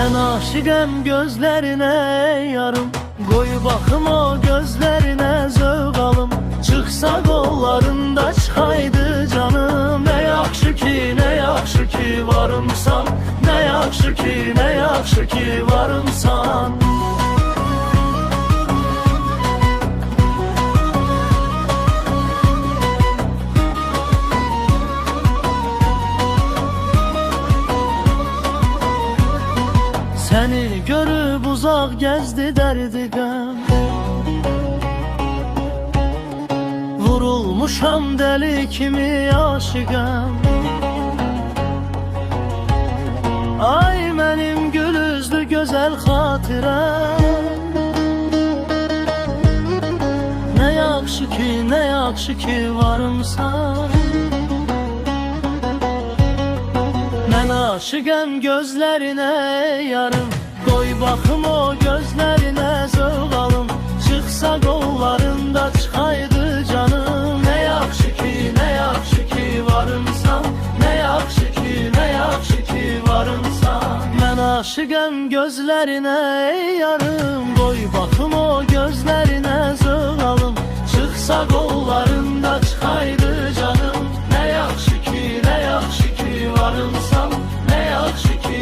Mən aşiqəm gözlərinə yarım, qoy baxım o gözlərinə zövq alım. Çıxsa qollarında çıxaydı canım. Nə yaxşı ki, nə yaxşı ki varımsan, nə yaxşı ki, nə yaxşı ki varımsan. Səni görüb uzaq gəzdi dərdi qəm, vurulmuşam dəli kimi aşiqəm. Ay mənim gül üzlü gözəl xatirəm, nə yaxşı ki, nə yaxşı ki varımsan. Mən aşiqəm gözlərinə yarım, qoy baxım o gözlərinə zövq alım. Çıxsa qollarında çıxaydı canım. Nə yaxşı ki, nə yaxşı ki varımsan, nə yaxşı ki, nə yaxşı ki varımsan. Mən aşiqəm gözlərinə yarım, qoy baxım o gözlərinə zövq alım. Çıxsa qollarında çıxaydı canım. Nə yaxşı ki, nə yaxşı ki varımsan, nə yaxşı ki